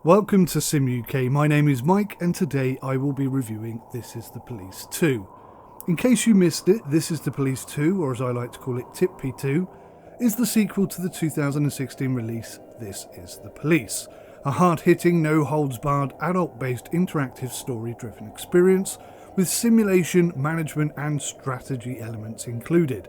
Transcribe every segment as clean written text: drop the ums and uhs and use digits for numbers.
Welcome to Sim UK, my name is Mike and today I will be reviewing This Is the Police 2. In case you missed it, This Is the Police 2, or as I like to call it THQ 2, is the sequel to the 2016 release This Is the Police, a hard-hitting, no-holds-barred, adult-based interactive story-driven experience with simulation, management and strategy elements included.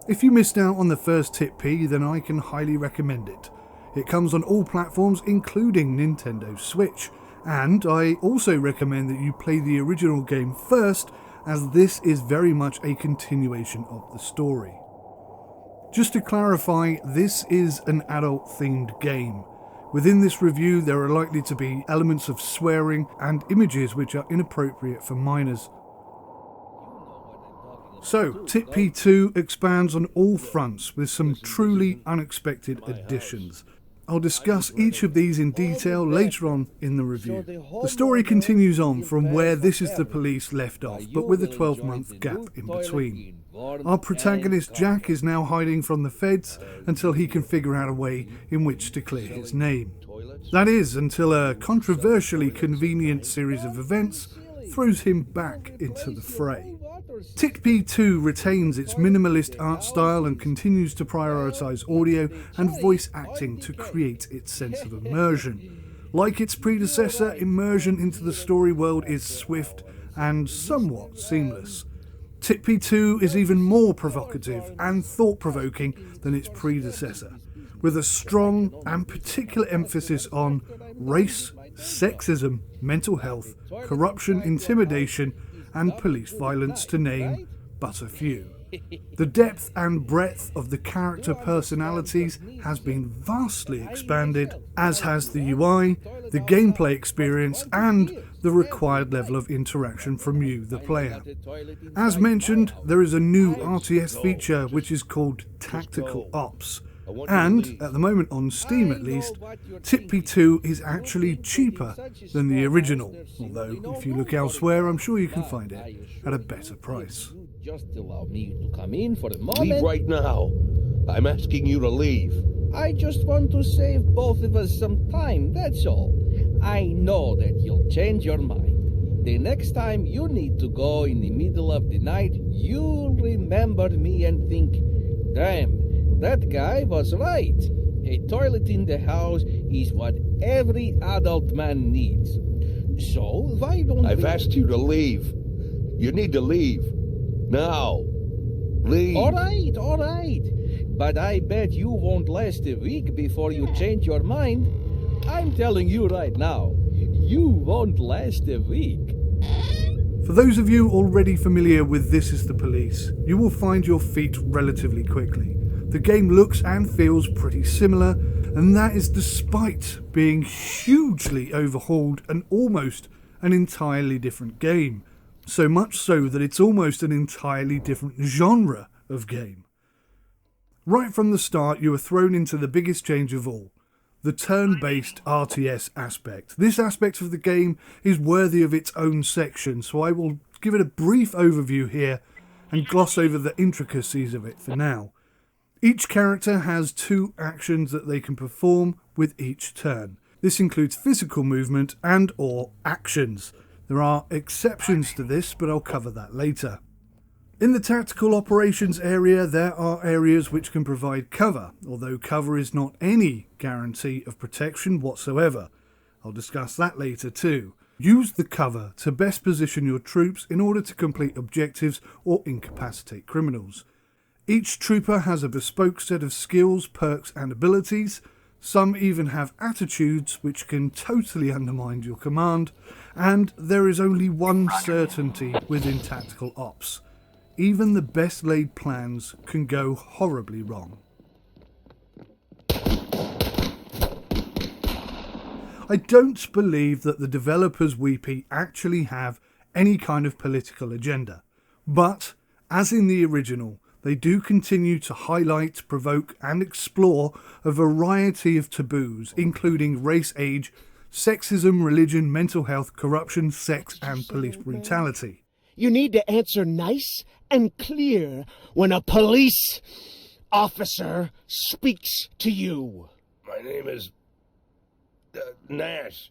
If you missed out on the first THQ, then I can highly recommend it. It comes on all platforms including Nintendo Switch, and I also recommend that you play the original game first, as this is very much a continuation of the story. Just to clarify, this is an adult-themed game. Within this review there are likely to be elements of swearing and images which are inappropriate for minors. So, THQ 2 expands on all fronts with some truly unexpected additions. I'll discuss each of these in detail later on in the review. The story continues on from where This Is the Police left off, but with a 12-month gap in between. Our protagonist Jack is now hiding from the feds until he can figure out a way in which to clear his name. That is, until a controversially convenient series of events throws him back into the fray. THQ 2 retains its minimalist art style and continues to prioritise audio and voice acting to create its sense of immersion. Like its predecessor, immersion into the story world is swift and somewhat seamless. THQ 2 is even more provocative and thought-provoking than its predecessor, with a strong and particular emphasis on race, sexism, mental health, corruption, intimidation, and police violence, to name but a few. The depth and breadth of the character personalities has been vastly expanded, as has the UI, the gameplay experience, and the required level of interaction from you, the player. As mentioned, there is a new RTS feature which is called Tactical Ops. And, at the moment on Steam at least, THQ 2 is actually cheaper than the original, although if you look elsewhere I'm sure you can find it at a better price. Just allow me to come in for a moment. Leave right now. I'm asking you to leave. I just want to save both of us some time, that's all. I know that you'll change your mind. The next time you need to go in the middle of the night, you'll remember me and think, damn, that guy was right. A toilet in the house is what every adult man needs. So why don't I've asked you to leave. You need to leave. Now. Leave. All right. But I bet you won't last a week before you change your mind. I'm telling you right now, you won't last a week. For those of you already familiar with This Is the Police, you will find your feet relatively quickly. The game looks and feels pretty similar, and that is despite being hugely overhauled and almost an entirely different game. So much so that it's almost an entirely different genre of game. Right from the start, you are thrown into the biggest change of all, the Turn-Based Rts Aspect. This aspect of the game is worthy of its own section, so I will give it a brief overview here and gloss over the intricacies of it for now. Each character has 2 actions that they can perform with each turn. This includes physical movement and or actions. There are exceptions to this, but I'll cover that later. In the tactical operations area, there are areas which can provide cover, although cover is not any guarantee of protection whatsoever. I'll discuss that later too. Use the cover to best position your troops in order to complete objectives or incapacitate criminals. Each trooper has a bespoke set of skills, perks and abilities. Some even have attitudes which can totally undermine your command, and there is only one certainty within tactical ops. Even the best laid plans can go horribly wrong. I don't believe that the developers Weappy actually have any kind of political agenda, but, as in the original, they do continue to highlight, provoke and explore a variety of taboos, including race, age, sexism, religion, mental health, corruption, sex and police brutality. You need to answer nice and clear when a police officer speaks to you. My name is Nash.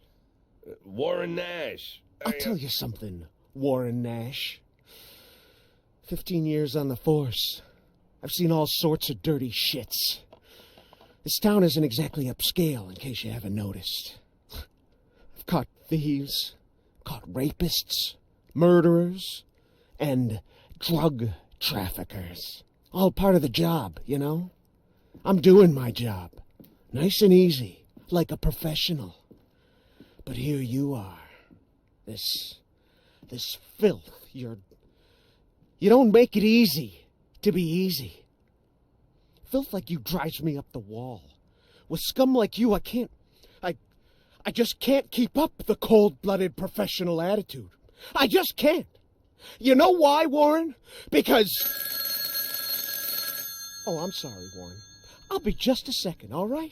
Warren Nash. I'll tell you something, Warren Nash. 15 years on the force. I've seen all sorts of dirty shits. This town isn't exactly upscale, in case you haven't noticed. I've caught thieves, caught rapists, murderers, and drug traffickers. All part of the job, you know? I'm doing my job. Nice and easy, like a professional. But here you are. This filth, you don't make it easy to be easy. Filth like you drives me up the wall. With scum like you, I just can't keep up the cold-blooded professional attitude. I just can't. You know why, Warren? Because... Oh, I'm sorry, Warren. I'll be just a second, all right?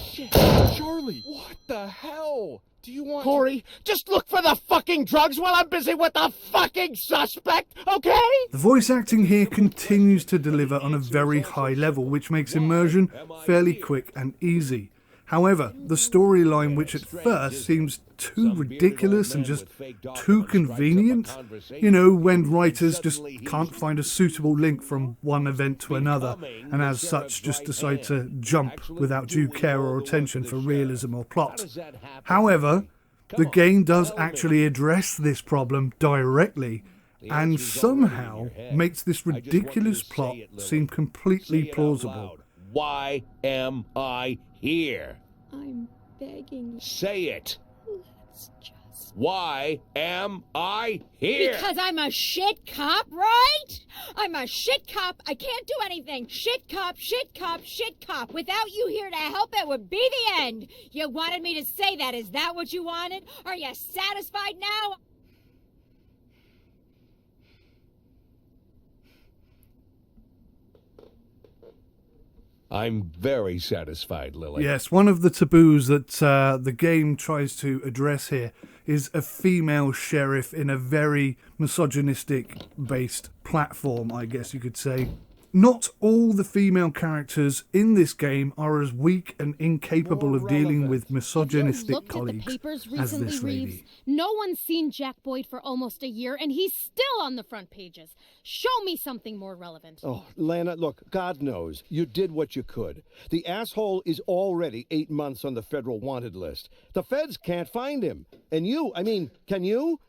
Shit, Charlie. What the hell? Do you want Corey, just look for the fucking drugs while I'm busy with the fucking suspect, okay? The voice acting here continues to deliver on a very high level, which makes immersion fairly quick and easy. However, the storyline, which at first seems too ridiculous and just too convenient, you know, when writers just can't find a suitable link from one event to another, and as such just decide to jump without due care or attention for realism or plot. However, the game does actually address this problem directly, and somehow makes this ridiculous plot seem completely plausible. Why am I here? I'm begging you. Say it. Let's just... Why am I here? Because I'm a shit cop, right? I'm a shit cop. I can't do anything. Shit cop, shit cop, shit cop. Without you here to help, it would be the end. You wanted me to say that. Is that what you wanted? Are you satisfied now? I'm very satisfied, Lily. Yes, one of the taboos that the game tries to address here is a female sheriff in a very misogynistic-based platform, I guess you could say. Not all the female characters in this game are as weak and incapable of dealing with misogynistic colleagues as this lady. No one's seen Jack Boyd for almost a year, and he's still on the front pages. Show me something more relevant. Oh, Lana, look, God knows, you did what you could. The asshole is already 8 months on the federal wanted list. The feds can't find him. And can you?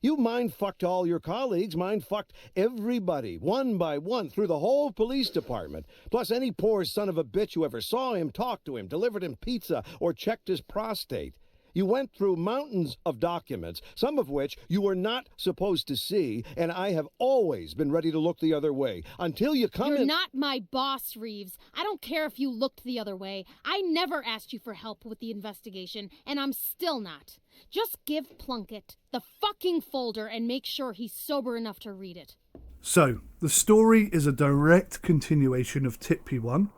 You mind-fucked all your colleagues, mind-fucked everybody, one by one, through the whole police department. Plus any poor son of a bitch who ever saw him, talked to him, delivered him pizza, or checked his prostate. You went through mountains of documents, some of which you were not supposed to see, and I have always been ready to look the other way. Until you come in... You're not my boss, Reeves. I don't care if you looked the other way. I never asked you for help with the investigation, and I'm still not. Just give Plunkett the fucking folder and make sure he's sober enough to read it. So, the story is a direct continuation of Tip P1.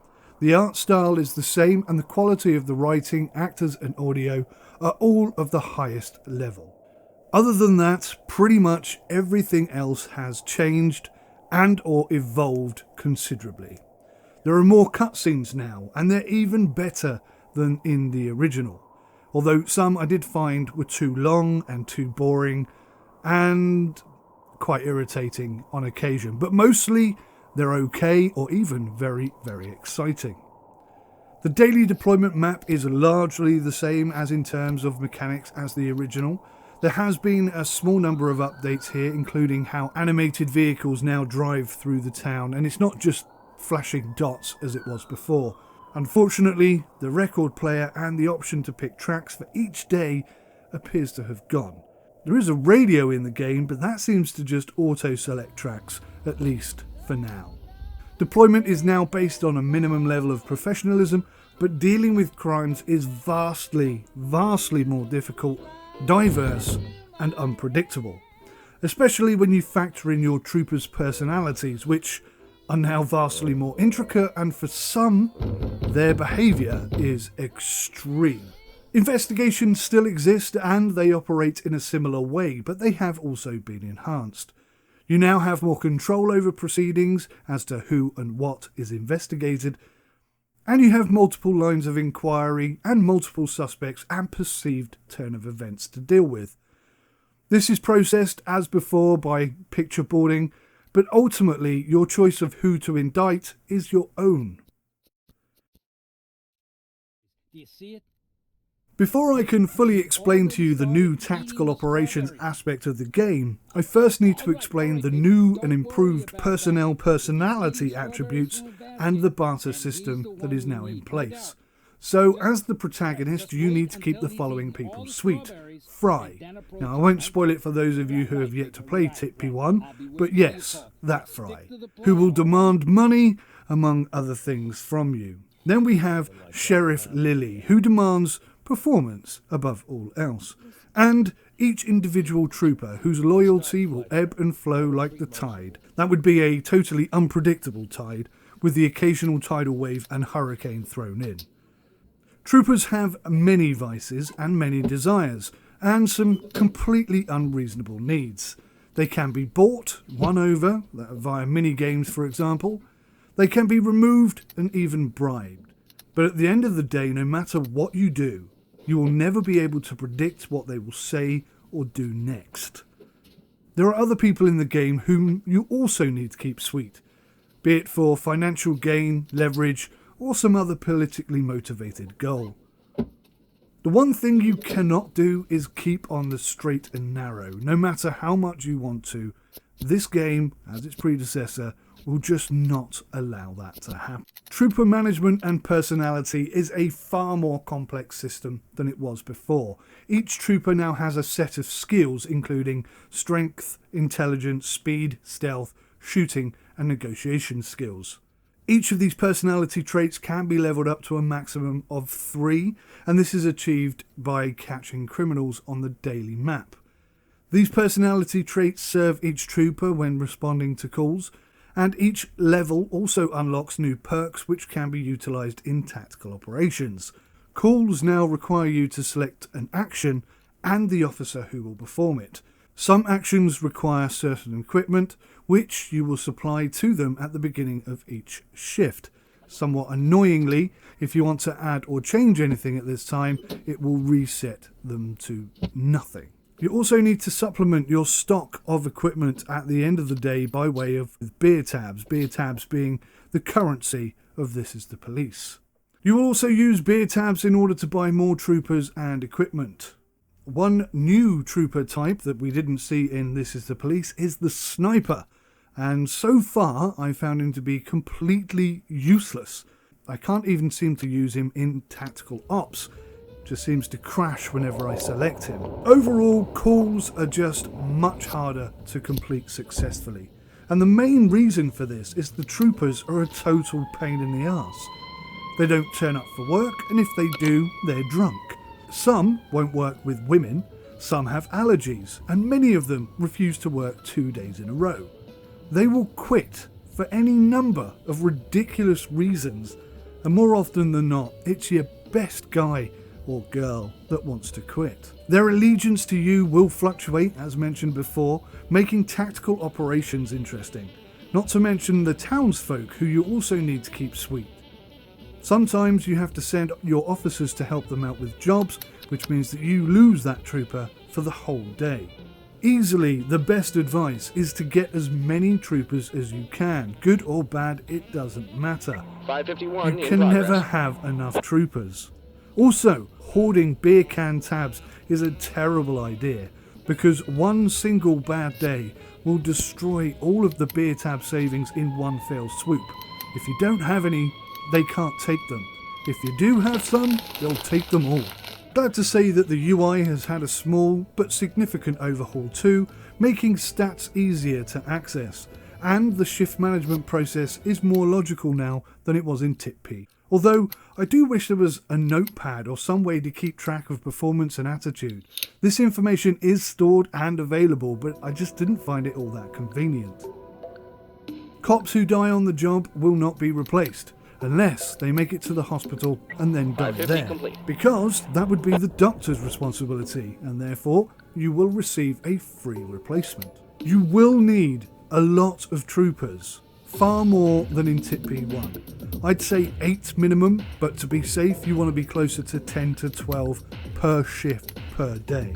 The art style is the same, and the quality of the writing, actors and audio are all of the highest level. Other than that, pretty much everything else has changed and or evolved considerably. There are more cutscenes now, and they're even better than in the original. Although some I did find were too long and too boring and quite irritating on occasion. But mostly they're okay or even very, very exciting. The daily deployment map is largely the same as in terms of mechanics as the original. There has been a small number of updates here, including how animated vehicles now drive through the town, and it's not just flashing dots as it was before. Unfortunately, the record player and the option to pick tracks for each day appears to have gone. There is a radio in the game, but that seems to just auto-select tracks, at least for now. Deployment is now based on a minimum level of professionalism, but dealing with crimes is vastly, vastly more difficult, diverse, and unpredictable. Especially when you factor in your troopers' personalities, which are now vastly more intricate, and for some, their behaviour is extreme. Investigations still exist and they operate in a similar way, but they have also been enhanced. You now have more control over proceedings as to who and what is investigated, And you have multiple lines of inquiry and multiple suspects and perceived turn of events to deal with. This is processed as before by picture boarding, but ultimately your choice of who to indict is your own. Do you see it? Before I can fully explain to you the new tactical operations aspect of the game, I first need to explain the new and improved personnel personality attributes and the barter system that is now in place. So, as the protagonist, you need to keep the following people sweet. Fry. Now, I won't spoil it for those of you who have yet to play THQ 1, but yes, that Fry, who will demand money, among other things, from you. Then we have Sheriff Lily, who demands performance above all else, and each individual trooper whose loyalty will ebb and flow like the tide. That would be a totally unpredictable tide, with the occasional tidal wave and hurricane thrown in. Troopers have many vices and many desires, and some completely unreasonable needs. They can be bought, won over, via mini-games for example. They can be removed and even bribed. But at the end of the day, no matter what you do, you will never be able to predict what they will say or do next. There are other people in the game whom you also need to keep sweet, be it for financial gain, leverage, or some other politically motivated goal. The one thing you cannot do is keep on the straight and narrow, no matter how much you want to. This game, as its predecessor, will just not allow that to happen. Trooper management and personality is a far more complex system than it was before. Each trooper now has a set of skills including strength, intelligence, speed, stealth, shooting and negotiation skills. Each of these personality traits can be leveled up to a maximum of 3, and this is achieved by catching criminals on the daily map. These personality traits serve each trooper when responding to calls, and each level also unlocks new perks which can be utilised in tactical operations. Calls now require you to select an action and the officer who will perform it. Some actions require certain equipment which you will supply to them at the beginning of each shift. Somewhat annoyingly, if you want to add or change anything at this time, it will reset them to nothing. You also need to supplement your stock of equipment at the end of the day by way of beer tabs being the currency of This Is the Police. You will also use beer tabs in order to buy more troopers and equipment. One new trooper type that we didn't see in This Is the Police is the sniper, and so far I found him to be completely useless. I can't even seem to use him in tactical ops. Just seems to crash whenever I select him. Overall, calls are just much harder to complete successfully. And the main reason for this is the troopers are a total pain in the arse. They don't turn up for work, and if they do, they're drunk. Some won't work with women, some have allergies, and many of them refuse to work 2 days in a row. They will quit for any number of ridiculous reasons, and more often than not, it's your best guy or girl that wants to quit. Their allegiance to you will fluctuate, as mentioned before, making tactical operations interesting, not to mention the townsfolk who you also need to keep sweet. Sometimes you have to send your officers to help them out with jobs, which means that you lose that trooper for the whole day. Easily, the best advice is to get as many troopers as you can. Good or bad, it doesn't matter. 551 You can never have enough troopers. Also, hoarding beer can tabs is a terrible idea because one single bad day will destroy all of the beer tab savings in one fell swoop. If you don't have any, they can't take them. If you do have some, they'll take them all. Glad to say that the UI has had a small but significant overhaul too, making stats easier to access, and the shift management process is more logical now than it was in THQ. Although, I do wish there was a notepad or some way to keep track of performance and attitude. This information is stored and available, but I just didn't find it all that convenient. Cops who die on the job will not be replaced, unless they make it to the hospital and then die there, because that would be the doctor's responsibility, and therefore you will receive a free replacement. You will need a lot of troopers far more than in Tip P1. I'd say 8 minimum, but to be safe you want to be closer to 10 to 12 per shift per day.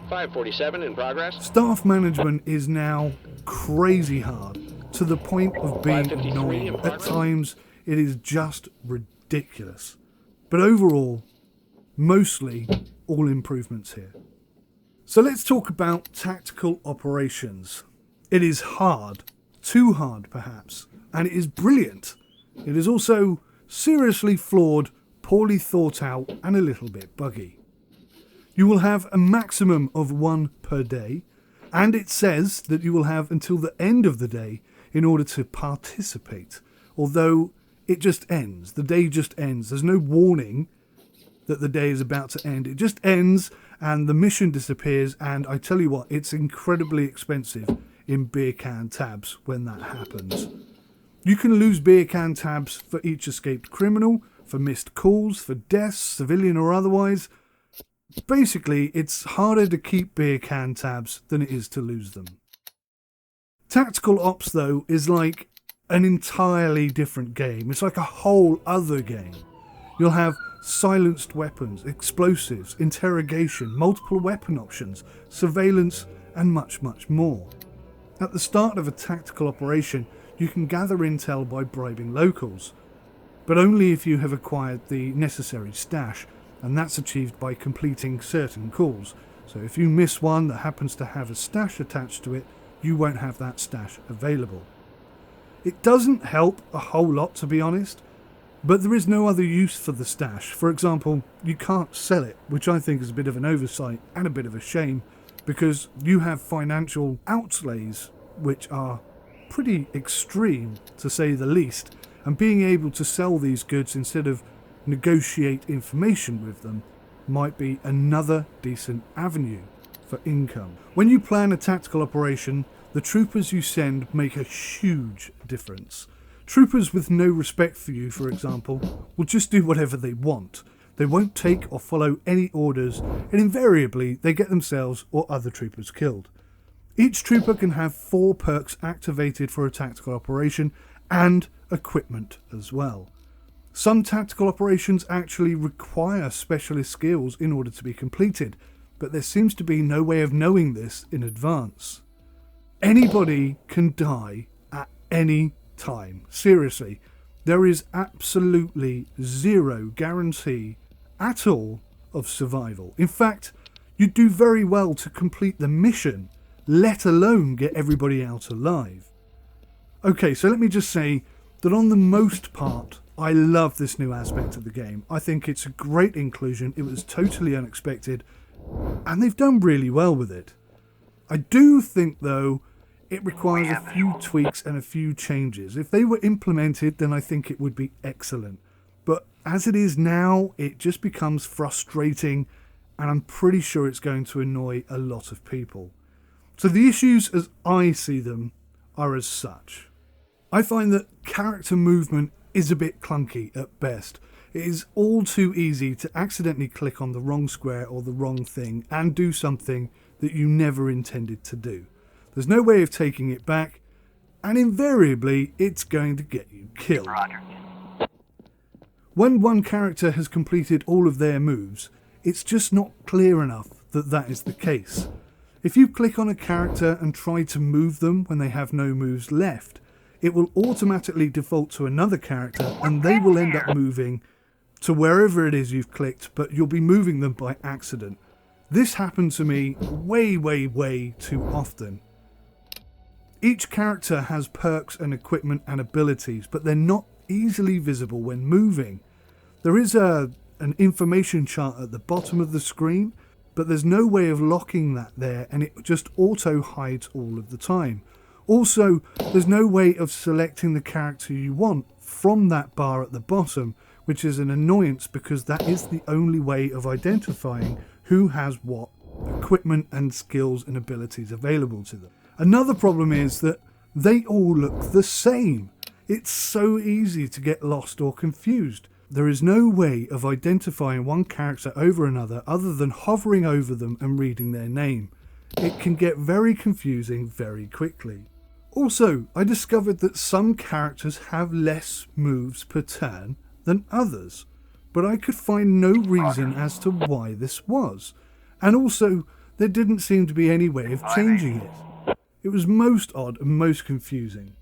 547 in progress. Staff management is now crazy hard, to the point of being annoying. At times it is just ridiculous. But overall, mostly all improvements here. So let's talk about tactical operations. It is hard, too hard perhaps, and it is brilliant. It is also seriously flawed, poorly thought out, and a little bit buggy. You will have a maximum of 1 per day, and it says that you will have until the end of the day in order to participate, although it just ends. The day just ends. There's no warning that the day is about to end. It just ends and the mission disappears, and I tell you what, it's incredibly expensive in beer can tabs when that happens. You can lose beer can tabs for each escaped criminal, for missed calls, for deaths, civilian or otherwise. Basically, it's harder to keep beer can tabs than it is to lose them. Tactical Ops, though, is like an entirely different game. It's like a whole other game. You'll have silenced weapons, explosives, interrogation, multiple weapon options, surveillance, and much, much more. At the start of a tactical operation, you can gather intel by bribing locals, but only if you have acquired the necessary stash, and that's achieved by completing certain calls. So if you miss one that happens to have a stash attached to it, you won't have that stash available. It doesn't help a whole lot, to be honest, but there is no other use for the stash. For example, you can't sell it, which I think is a bit of an oversight and a bit of a shame, because you have financial outlays which are pretty extreme, to say the least, and being able to sell these goods instead of negotiate information with them might be another decent avenue for income. When you plan a tactical operation, the troopers you send make a huge difference. Troopers with no respect for you, for example, will just do whatever they want. They won't take or follow any orders, and invariably they get themselves or other troopers killed. Each trooper can have 4 perks activated for a tactical operation, and equipment as well. Some tactical operations actually require specialist skills in order to be completed, but there seems to be no way of knowing this in advance. Anybody can die at any time. Seriously, there is absolutely zero guarantee at all of survival. In fact, you do very well to complete the mission, let alone get everybody out alive. Okay, so let me just say that on the most part, I love this new aspect of the game. I think it's a great inclusion. It was totally unexpected, and they've done really well with it. I do think, though, it requires a few tweaks and a few changes. If they were implemented, then I think it would be excellent. But as it is now, it just becomes frustrating, and I'm pretty sure it's going to annoy a lot of people. So the issues as I see them are as such. I find that character movement is a bit clunky at best. It is all too easy to accidentally click on the wrong square or the wrong thing and do something that you never intended to do. There's no way of taking it back, and invariably it's going to get you killed. Roger. When one character has completed all of their moves, it's just not clear enough that that is the case. If you click on a character and try to move them when they have no moves left, it will automatically default to another character and they will end up moving to wherever it is you've clicked, but you'll be moving them by accident. This happened to me way too often. Each character has perks and equipment and abilities, but they're not easily visible when moving. There is an information chart at the bottom of the screen, but there's no way of locking that there, and it just auto hides all of the time. Also, there's no way of selecting the character you want from that bar at the bottom, which is an annoyance because that is the only way of identifying who has what equipment and skills and abilities available to them. Another problem is that they all look the same. It's so easy to get lost or confused. There is no way of identifying one character over another other than hovering over them and reading their name. It can get very confusing very quickly. Also, I discovered that some characters have less moves per turn than others, but I could find no reason as to why this was. And also, there didn't seem to be any way of changing it. It was most odd and most confusing.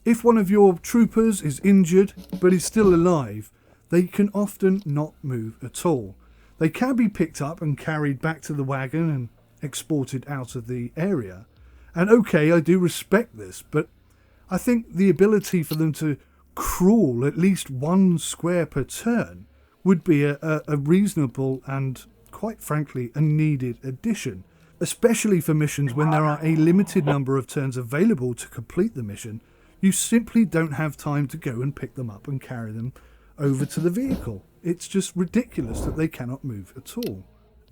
If one of your troopers is injured but is still alive, they can often not move at all. They can be picked up and carried back to the wagon and exported out of the area. And okay, I do respect this, but I think the ability for them to crawl at least 1 square per turn would be a reasonable and, quite frankly, a needed addition, especially for missions when there are a limited number of turns available to complete the mission. You simply don't have time to go and pick them up and carry them over to the vehicle. It's just ridiculous that they cannot move at all.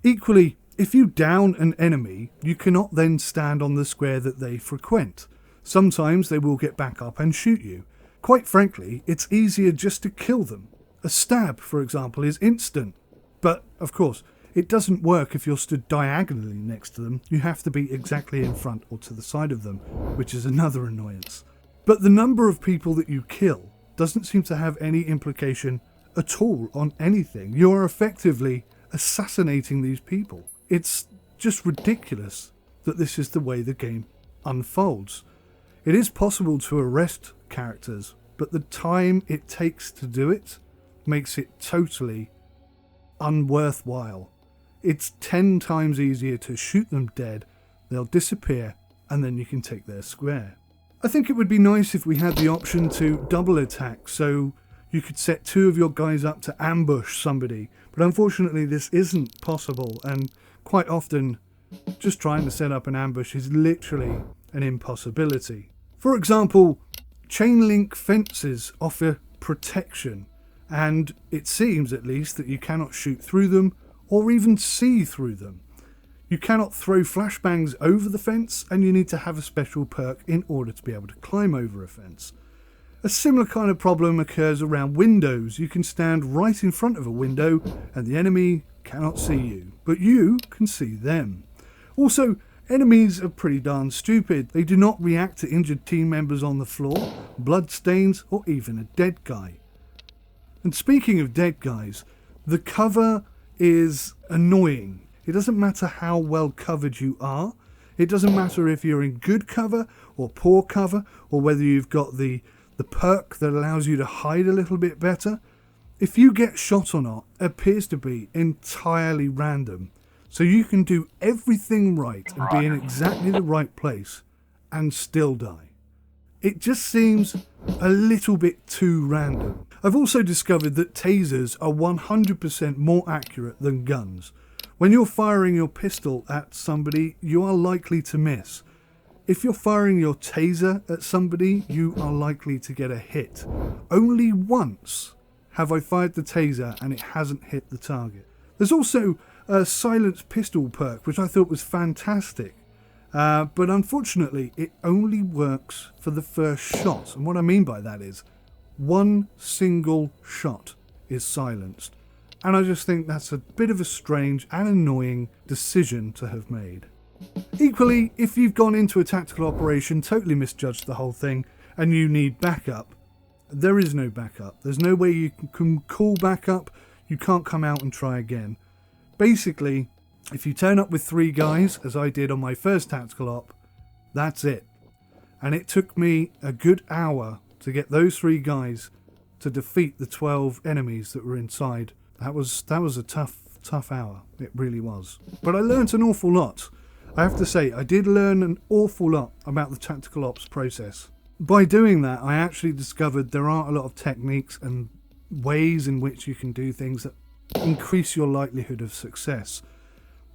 Equally, if you down an enemy, you cannot then stand on the square that they frequent. Sometimes they will get back up and shoot you. Quite frankly, it's easier just to kill them. A stab, for example, is instant. But, of course, it doesn't work if you're stood diagonally next to them. You have to be exactly in front or to the side of them, which is another annoyance. But the number of people that you kill doesn't seem to have any implication at all on anything. You're effectively assassinating these people. It's just ridiculous that this is the way the game unfolds. It is possible to arrest characters, but the time it takes to do it makes it totally unworthwhile. It's 10 times easier to shoot them dead, they'll disappear, and then you can take their square. I think it would be nice if we had the option to double attack, so you could set 2 of your guys up to ambush somebody, but unfortunately this isn't possible, and quite often just trying to set up an ambush is literally an impossibility. For example, chain link fences offer protection, and it seems at least that you cannot shoot through them or even see through them. You cannot throw flashbangs over the fence, and you need to have a special perk in order to be able to climb over a fence. A similar kind of problem occurs around windows. You can stand right in front of a window and the enemy cannot see you, but you can see them. Also, enemies are pretty darn stupid. They do not react to injured team members on the floor, bloodstains, or even a dead guy. And speaking of dead guys, the cover is annoying. It doesn't matter how well covered you are. It doesn't matter if you're in good cover or poor cover, or whether you've got the perk that allows you to hide a little bit better. If you get shot or not appears to be entirely random. So you can do everything right and be in exactly the right place and still die. It just seems a little bit too random. I've also discovered that tasers are 100% more accurate than guns. When you're firing your pistol at somebody, you are likely to miss. If you're firing your taser at somebody, you are likely to get a hit. Only once have I fired the taser and it hasn't hit the target. There's also a silenced pistol perk, which I thought was fantastic. But unfortunately, it only works for the first shot. And what I mean by that is, 1 single shot is silenced. And I just think that's a bit of a strange and annoying decision to have made. Equally, if you've gone into a tactical operation, totally misjudged the whole thing, and you need backup, there is no backup. There's no way you can call backup. You can't come out and try again. Basically, if you turn up with 3 guys, as I did on my first tactical op, that's it. And it took me a good hour to get those 3 guys to defeat the 12 enemies that were inside. That was a tough hour. It really was. But I learnt an awful lot. I have to say, I did learn an awful lot about the tactical ops process. By doing that, I actually discovered there are a lot of techniques and ways in which you can do things that increase your likelihood of success.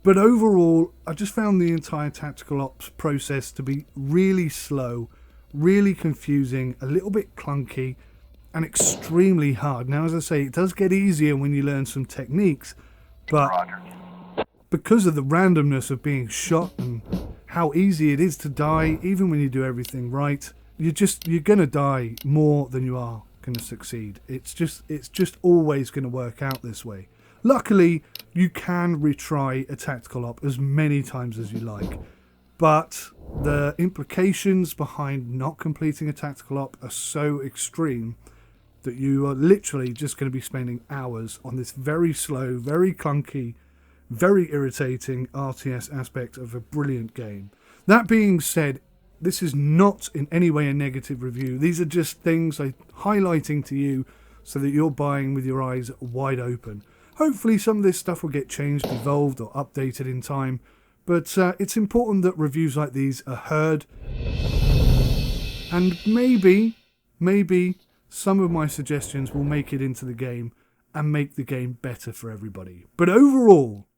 But overall, I just found the entire tactical ops process to be really slow, really confusing, a little bit clunky, and extremely hard. Now, as I say, it does get easier when you learn some techniques, but because of the randomness of being shot and how easy it is to die, even when you do everything right, you're gonna die more than you are gonna succeed. It's just always gonna work out this way. Luckily, you can retry a tactical op as many times as you like, but the implications behind not completing a tactical op are so extreme that you are literally just going to be spending hours on this very slow, very clunky, very irritating RTS aspect of a brilliant game. That being said, this is not in any way a negative review. These are just things I'm highlighting to you so that you're buying with your eyes wide open. Hopefully some of this stuff will get changed, evolved or updated in time, but it's important that reviews like these are heard, and maybe some of my suggestions will make it into the game and make the game better for everybody. But overall,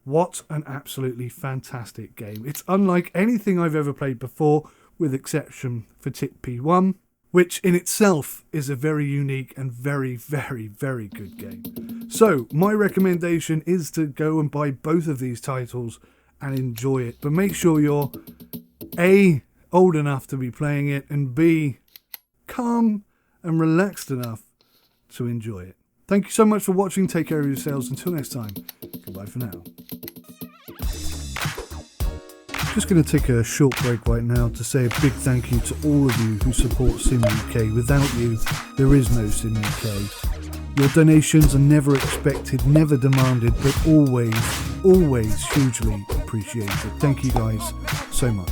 what an absolutely fantastic game. It's unlike anything I've ever played before, with exception for Tip P1, which in itself is a very unique and very, very, very good game. So, my recommendation is to go and buy both of these titles and enjoy it. But make sure you're A, old enough to be playing it, and B, calm and relaxed enough to enjoy it. Thank you so much for watching. Take care of yourselves. Until next time, goodbye for now. Just going to take a short break right now to say a big thank you to all of you who support Sim UK. Without you, there is no Sim UK. Your donations are never expected, never demanded, but always hugely appreciated. Thank you guys so much.